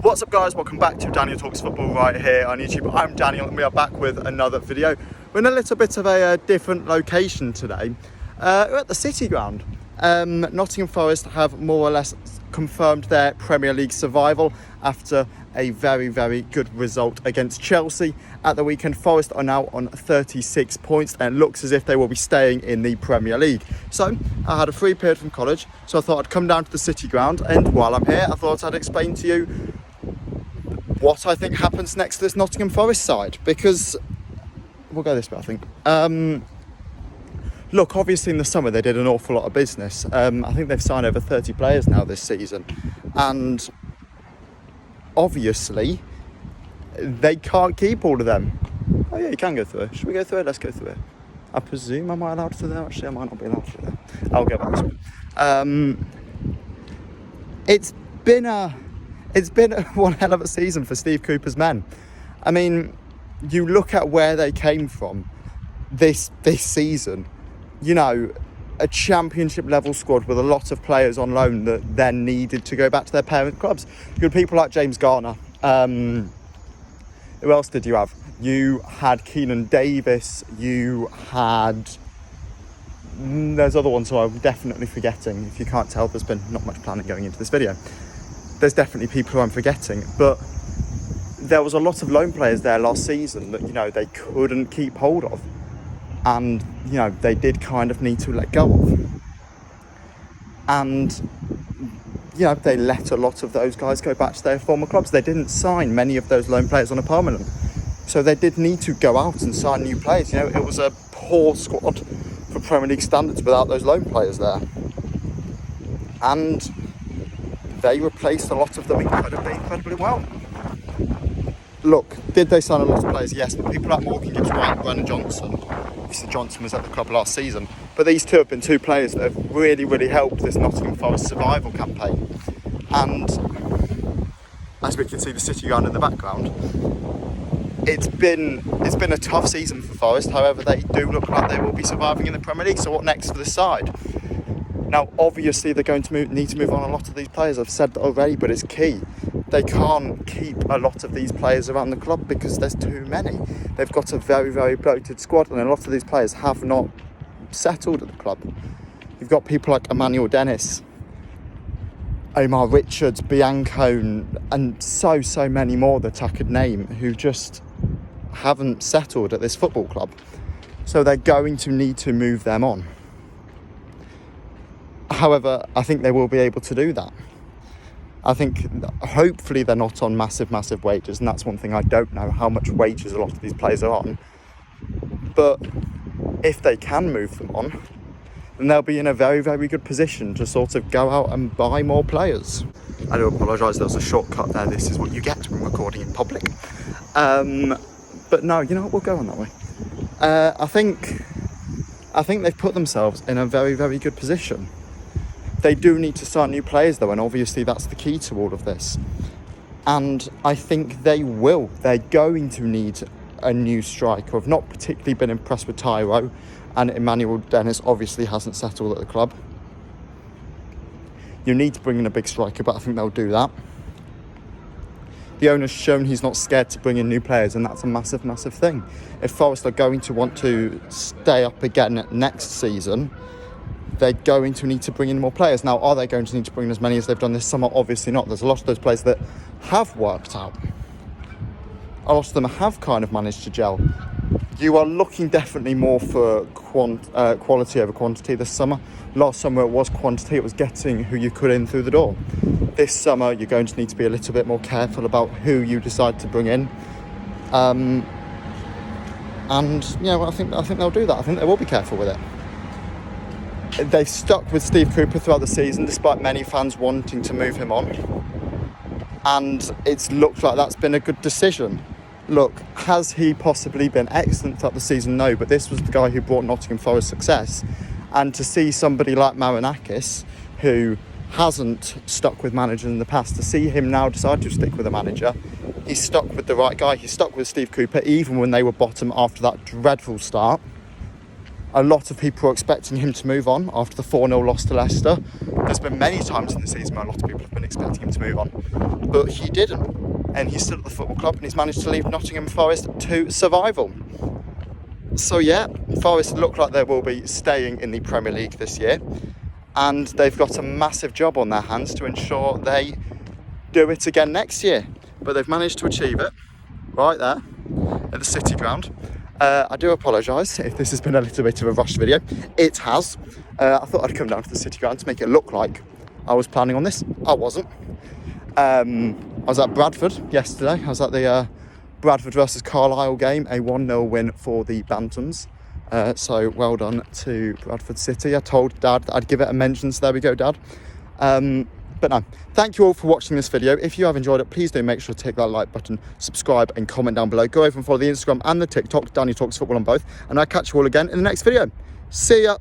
What's up guys, welcome back to Daniel Talks Football right here on YouTube. I'm Daniel and we are back with another video. We're in a little bit of a different location today. We're at the City ground. Nottingham Forest have more or less confirmed their Premier League survival after a very, very good result against Chelsea at the weekend. Forest are now on 36 points and it looks as if they will be staying in the Premier League. So I had a free period from college, so I thought I'd come down to the City ground, and while I'm here I thought I'd explain to you what I think happens next to this Nottingham Forest side, because we'll go this way I think. Look, obviously in the summer they did an awful lot of business. I think they've signed over 30 players now this season, and obviously they can't keep all of them. Oh yeah, you can go through it. Should we go through it? Let's go through it. I presume am I allowed through there? Actually I might not be allowed through there. I'll go back this way. It's been one hell of a season for Steve Cooper's men. I mean, you look at where they came from this season. You know, a championship level squad with a lot of players on loan that then needed to go back to their parent clubs. You had people like James Garner. Who else did you have? You had Keenan Davis. You had... There's other ones who I'm definitely forgetting. If you can't tell, there's been not much planning going into this video. There's definitely people who I'm forgetting, but there was a lot of loan players there last season that, you know, they couldn't keep hold of, and, you know, they did kind of need to let go of. And, you know, they let a lot of those guys go back to their former clubs. They didn't sign many of those loan players on a permanent, so they did need to go out and sign new players. You know, it was a poor squad for Premier League standards without those loan players there, and they replaced a lot of them incredibly well. Look, did they sign a lot of players? Yes, but people like Morgan Gibbs-White and Brennan Johnson. Obviously Johnson was at the club last season, but these two have been two players that have really helped this Nottingham Forest survival campaign. And as we can see the City ground in the background, it's been a tough season for Forest. However, they do look like they will be surviving in the Premier League. So what next for this side? Now, obviously, they're going to need to move on a lot of these players. I've said that already, but it's key. They can't keep a lot of these players around the club because there's too many. They've got a very bloated squad, and a lot of these players have not settled at the club. You've got people like Emmanuel Dennis, Omar Richards, Biancone, and so many more that I could name who just haven't settled at this football club. So they're going to need to move them on. However, I think they will be able to do that. I think hopefully they're not on massive wages, and that's one thing I don't know, how much wages a lot of these players are on. But if they can move them on, then they'll be in a very good position to sort of go out and buy more players. I do apologise, there was a shortcut there. This is what you get when recording in public. But no, you know what, we'll go on that way. I think they've put themselves in a very good position. They do need to sign new players though, and obviously that's the key to all of this. And I think they will. They're going to need a new striker. I've not particularly been impressed with Tyro, and Emmanuel Dennis obviously hasn't settled at the club. You need to bring in a big striker, but I think they'll do that. The owner's shown he's not scared to bring in new players, and that's a massive thing. If Forest are going to want to stay up again next season, they're going to need to bring in more players. Now, are they going to need to bring in as many as they've done this summer? Obviously not. There's a lot of those players that have worked out. A lot of them have kind of managed to gel. You are looking definitely more for quality over quantity this summer. Last summer it was quantity, it was getting who you could in through the door. This summer you're going to need to be a little bit more careful about who you decide to bring in. And yeah, well, I think they'll do that. I think they will be careful with it. They've stuck with Steve Cooper throughout the season, despite many fans wanting to move him on. And it's looked like that's been a good decision. Look, has he possibly been excellent throughout the season? No, but this was the guy who brought Nottingham Forest success. And to see somebody like Marinakis, who hasn't stuck with managers in the past, to see him now decide to stick with a manager, he's stuck with the right guy. He's stuck with Steve Cooper, even when they were bottom after that dreadful start. A lot of people are expecting him to move on after the 4-0 loss to Leicester. There's been many times in the season where a lot of people have been expecting him to move on, but he didn't. And he's still at the football club, and he's managed to leave Nottingham Forest to survival. So yeah, Forest look like they will be staying in the Premier League this year, and they've got a massive job on their hands to ensure they do it again next year. But they've managed to achieve it right there at the City ground. I do apologise if this has been a little bit of a rushed video. It has. I thought I'd come down to the City ground to make it look like I was planning on this. I wasn't. I was at Bradford yesterday. I was at the Bradford versus Carlisle game, a 1-0 win for the Bantams. So well done to Bradford City. I told Dad that I'd give it a mention, so there we go, Dad. But no, thank you all for watching this video. If you have enjoyed it, please do make sure to hit that like button, subscribe and comment down below. Go over and follow the Instagram and the TikTok, Danny Talks Football on both. And I'll catch you all again in the next video. See ya.